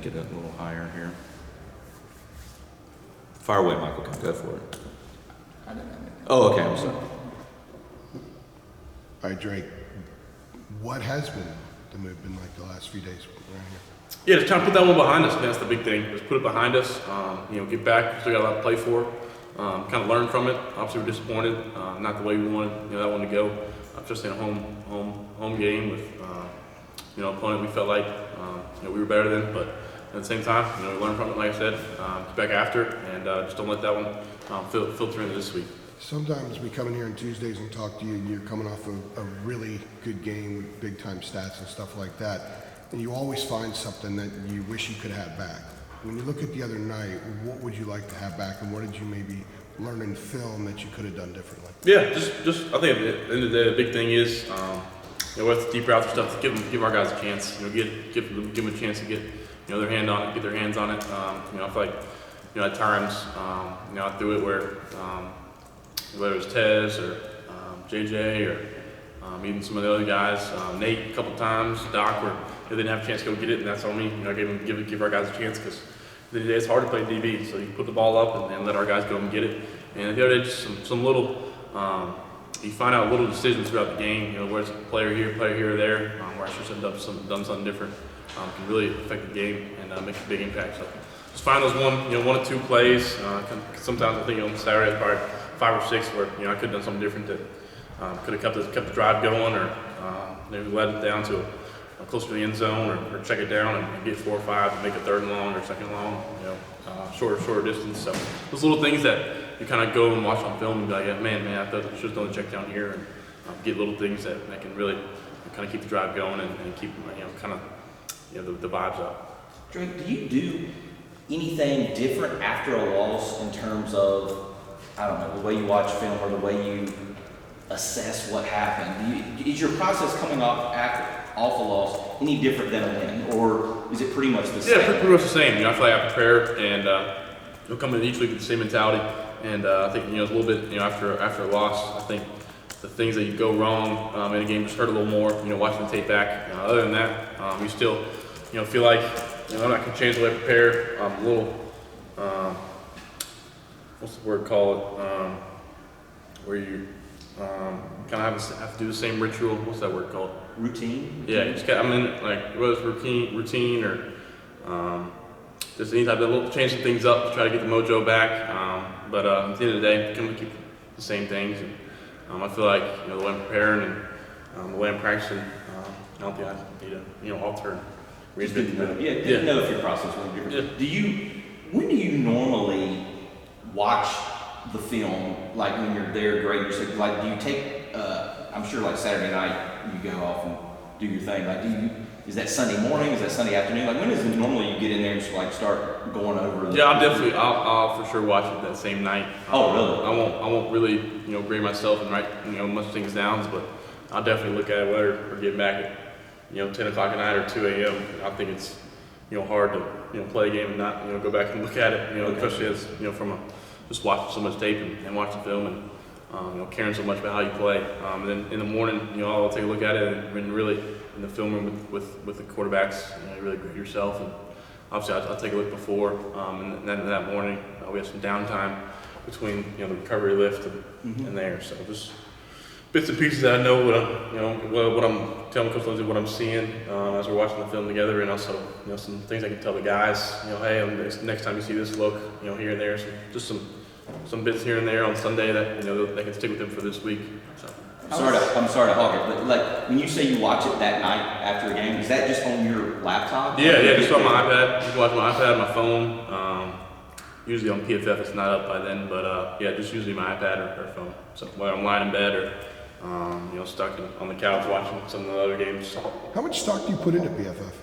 make it a little higher here. Fire away, Michael. Go for it. I don't know. Oh, okay. I'm sorry. All right, Drake, what has been the movement like the last few days around here? Yeah, just trying to put that one behind us. That's the big thing. Just put it behind us. Get back. Still got a lot to play for. Kind of learn from it. Obviously, we're disappointed. Not the way we wanted that one to go. Just in a home game with opponent we felt like we were better than, but at the same time, we learn from it. Like I said, get back after it, and just don't let that one filter into this week. Sometimes we come in here on Tuesdays and talk to you, and you're coming off a really good game with big-time stats and stuff like that, and you always find something that you wish you could have back. When you look at the other night, what would you like to have back, and what did you maybe learn in film that you could have done differently? Yeah, just I think at the end of the day, the big thing is with deep routes and stuff, give our guys a chance. Give them a chance to get their hands on it. I feel like at times I threw it where whether it was Tez or JJ or even some of the other guys, Nate a couple times, Doc, where they didn't have a chance to go get it, and that's on me. Give our guys a chance because at the end of the day it's hard to play DB. So you put the ball up and let our guys go and get it. And the other day, just some little. You find out little decisions throughout the game, where it's a player here or there, where I should have done something different, can really affect the game and make a big impact. So just find those one or two plays. Sometimes I think on Saturday, probably 5 or 6, where I could have done something different that could have kept the drive going, or maybe led it down to closer to the end zone, or check it down and get 4 or 5 and make a 3rd and long or 2nd long, shorter distance. So those little things that you kind of go and watch on film and be like, yeah, man, I thought I should have done the check down here, and get little things that can really kind of keep the drive going and keep the vibes up. Drake, do you do anything different after a loss in terms of, I don't know, the way you watch film or the way you assess what happened? Is your process coming off a loss any different than a win, or is it pretty much the same? Yeah, pretty much the same. I feel like I prepare and you'll come in each week with the same mentality. And I think it's a little bit after a loss, I think the things that you go wrong in a game just hurt a little more. Watching the tape back. Other than that, you still feel like I'm not gonna change the way I prepare. A little what's the word called? Where you kind of have to do the same ritual. What's that word called? Routine. Yeah, you just got. Like whether it's routine or just any type of little change some things up to try to get the mojo back. But at the end of the day, I'm gonna keep the same things. And I feel like the way I'm preparing and the way I'm practicing, I don't think I need to alter. Didn't know if your process was different. Yeah. When do you normally watch the film? Like when you're there, great. Like, do you take? I'm sure like Saturday night you go off and do your thing. Like, is that Sunday morning? Is that Sunday afternoon? Like, when is it normally you get in there and just like start going over? I'll for sure watch it that same night. Oh, really? I won't really grade myself and write much things down, but I'll definitely look at it whether we're getting back at 10 o'clock at night or 2 a.m. I think it's hard to play a game and not go back and look at it. Especially as from just watching so much tape and watching film and caring so much about how you play. And then in the morning, I'll take a look at it and really in the film room with the quarterbacks, really grade yourself. And obviously, I'll take a look before, and then that morning we have some downtime between the recovery lift and there. So just bits and pieces that I know what I'm telling Coach Lindsay what I'm seeing as we're watching the film together, and also some things I can tell the guys. Hey, next time you see this look, here and there, some bits here and there on Sunday that they can stick with them for this week. So. I'm sorry to hog it, but like when you say you watch it that night after a game, is that just on your laptop? Yeah, just on my iPad. You can watch my iPad, my phone. Usually on PFF, it's not up by then, but just usually my iPad or phone. So whether I'm lying in bed or stuck on the couch watching some of the other games. How much stock do you put into PFF?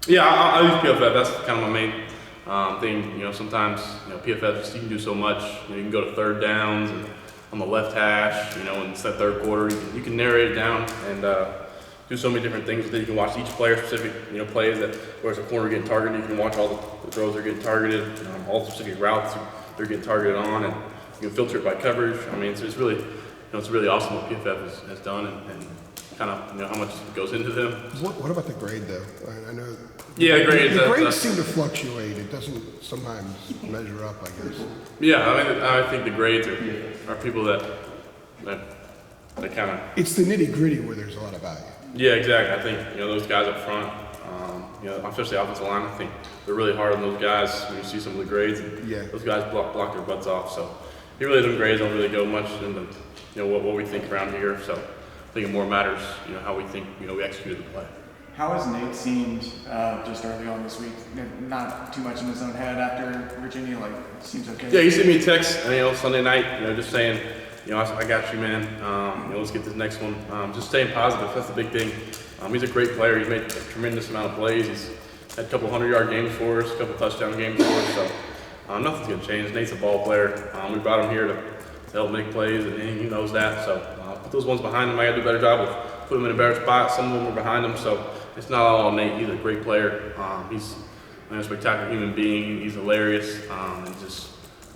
Yeah, I use PFF. That's kind of my main thing. Sometimes PFF you can do so much. You can go to 3rd downs and on the left hash, and it's that 3rd quarter. You can narrate it down and do so many different things with it. You can watch each player specific, plays that where it's a corner getting targeted. You can watch all the throws they're getting targeted, all the specific routes they're getting targeted on, and you can filter it by coverage. It's really, it's really awesome what PFF has done, and kind of how much goes into them. What about the grade though? I know. Yeah, grades. The grades seem to fluctuate. It doesn't sometimes measure up, I guess. Yeah, I mean, I think the grades are people that kind of. It's the nitty gritty where there's a lot of value. Yeah, exactly. I think those guys up front, especially offensive line. I think they're really hard on those guys when you see some of the grades. And Yeah. Those guys block their butts off. So, them grades don't really go much into what we think around here. So, I think it more matters how we think we executed the play. How has Nate seemed just early on this week? Not too much in his own head after Virginia, like seems okay. Yeah, he sent me a text, Sunday night, just saying, I got you, man. Let's get this next one. Just staying positive. That's the big thing. He's a great player. He's made a tremendous amount of plays. He's had a couple 100-yard games for us, a couple touchdown games for us. So nothing's gonna change. Nate's a ball player. We brought him here to help make plays, and he knows that. So put those ones behind him. I got to do a better job of putting him in a better spot. Some of them were behind him, so it's not all on Nate. He's a great player. He's a spectacular human being. He's hilarious, and just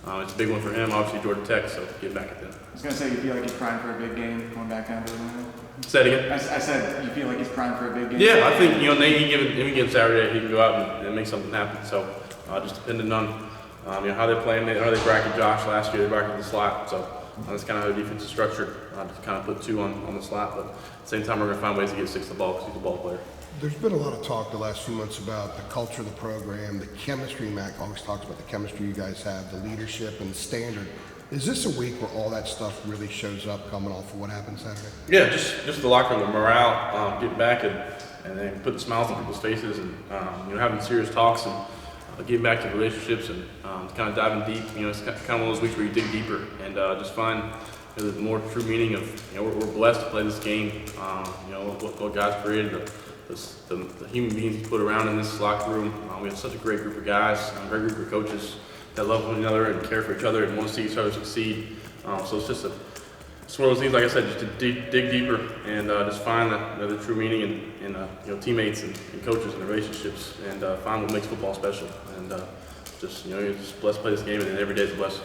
it's a big one for him. Obviously, Georgia Tech, so get back at them. I was gonna say you feel like he's primed for a big game going back down to Atlanta. Say it again. I said you feel like he's primed for a big game. Yeah, I think Nate. He give him Saturday. He can go out and make something happen. So just depending on how they're playing. I know they bracketed Josh last year. They bracketed the slot. So that's kind of how the defense is structured. To kind of put 2 on the slot, but at the same time we're going to find ways to get 6 to the ball because he's a ball player. There's been a lot of talk the last few months about the culture of the program, the chemistry. Mac always talks about the chemistry you guys have, the leadership and the standard. Is this a week where all that stuff really shows up coming off of what happened Saturday? Yeah, just the locker room, the morale, getting back and then putting smiles on people's faces and having serious talks and getting back to relationships and kind of diving deep. It's kind of one of those weeks where you dig deeper and just find the more true meaning of we're blessed to play this game. What God's created, the human beings He put around in this locker room. We have such a great group of guys, a great group of coaches that love one another and care for each other and want to see each other succeed. So it's just it's one of those things, like I said, just to dig deeper and just find the true meaning in teammates and coaches and relationships and find what makes football special. And you're just blessed to play this game, and every day is a blessing.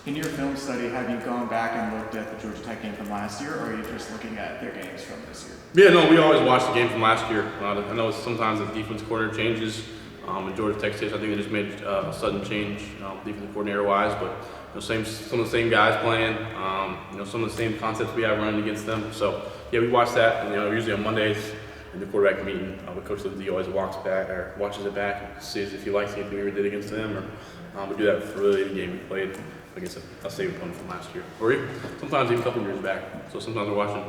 In your film study, have you gone back and looked at the Georgia Tech game from last year, or are you just looking at their games from this year? Yeah, no, we always watch the game from last year. I know sometimes the defense coordinator changes. In Georgia Tech State, I think they just made a sudden change, defensive coordinator-wise, but some of the same guys playing, some of the same concepts we have running against them. So yeah, we watch that, and usually on Mondays in the quarterback meeting, with Coach Lindsay always watches it back and sees if he likes anything we did against them, or we do that for really any game we played against a same opponent from last year, or sometimes even a couple years back. So sometimes we're watching,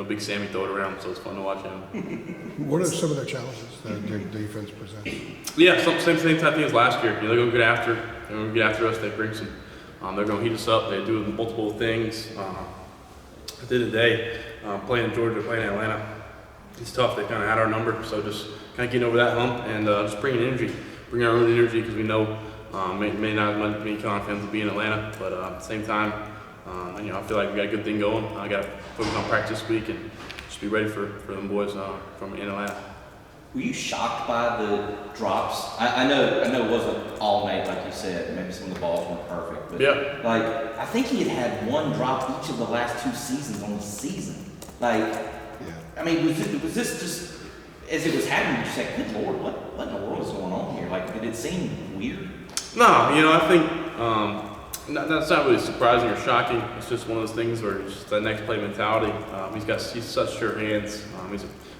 Big Sammy throw it around, so it's fun to watch him. What are some of their challenges that their defense presents? Yeah, same type thing as last year. They're going to get after us. They bring some. They're going to heat us up. They do multiple things. At the end of the day, playing in Georgia, playing in Atlanta, it's tough. They kind of had our number, so just kind of getting over that hump and just bringing energy, bringing our own energy because we know may not as many Carolina fans will be in Atlanta, but at the same time, I feel like we got a good thing going. I got to focus on practice this week and just be ready for them boys from in Atlanta. Were you shocked by the drops? I know it wasn't all Nate, like you said. Maybe some of the balls weren't perfect, but yeah. I think he had 1 drop each of the last 2 seasons on the season. I mean, was this just as it was happening? You said, "Good Lord, what in the world is going on here?" Did it seem weird? No, I think that's not really surprising or shocking. It's just one of those things where it's just that next play mentality. He's such sure hands.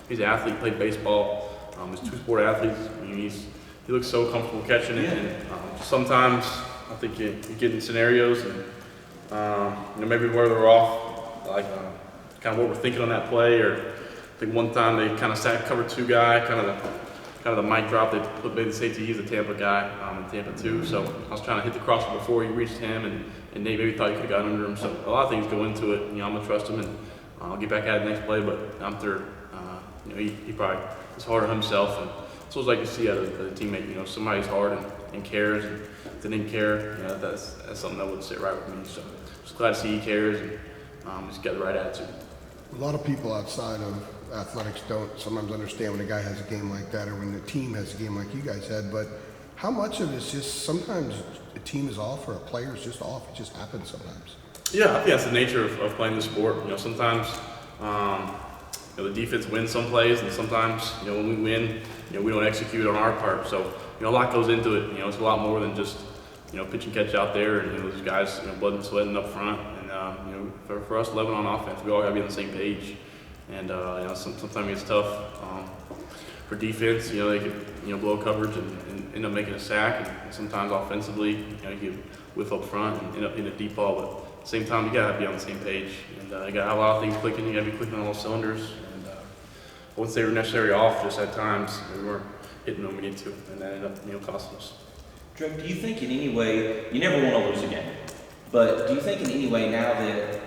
He's an athlete. Played baseball. He's 2-sport athletes. He looks so comfortable catching it. And sometimes I think you get in scenarios and maybe where they're off, kind of what we're thinking on that play. Or I think one time they kind of cover 2 guy, kind of the mic drop. They put maybe the safety. He's a Tampa guy in Tampa too. So I was trying to hit the crosser before he reached him, and Nate maybe thought he could have got under him. So a lot of things go into it. I'm gonna trust him, and I'll get back at it next play. But I'm third. He probably is hard on himself, and it's always like to see out of a teammate. Somebody's hard and cares, and if they didn't care, that's something that wouldn't sit right with me. So just glad to see he cares and he's got the right attitude. A lot of people outside of athletics don't sometimes understand when a guy has a game like that or when the team has a game like you guys had, but how much of it's just sometimes a team is off or a player is just off? It just happens sometimes. Yeah, I think that's the nature of playing the sport. Sometimes the defense wins some plays, and sometimes, when we win, we don't execute on our part. So, a lot goes into it. It's a lot more than just, pitch and catch out there, and, those guys, blood and sweating up front. And, for us 11 on offense, we all got to be on the same page. And, sometimes it's tough for defense. They could, blow coverage and end up making a sack. And sometimes offensively, you could whiff up front and end up in a deep ball. But at the same time, you got to be on the same page. And you got to have a lot of things clicking. You got to be clicking on all cylinders. And I wouldn't say we're necessarily off, just at times we weren't hitting when we need to. And that ended up, costing us. Drake, do you think in any way, you never want to lose a game, but do you think in any way now that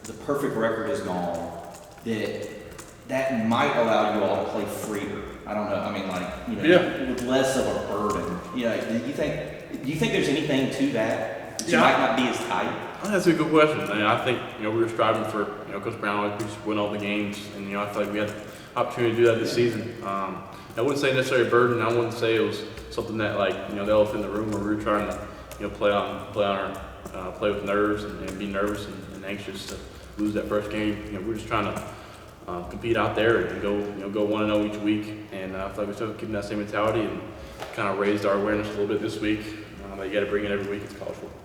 the perfect record is gone, that might allow you all to play freer? I don't know. I mean, with less of a burden. Do you think there's anything to that? You might not be as tight. That's a good question. I think we were striving for Coach Brown always used to win all the games, and I feel like we had the opportunity to do that this season. I wouldn't say necessarily a burden. I wouldn't say it was something that the elephant in the room where we were trying to play with nerves and be nervous and anxious to lose that first game. We're just trying to compete out there and go 1-0 each week. And I feel like we're still keeping that same mentality and kind of raised our awareness a little bit this week. You got to bring it every week. It's college football.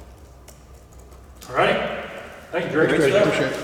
All right. Thank you, Drake. Great stuff. Appreciate it.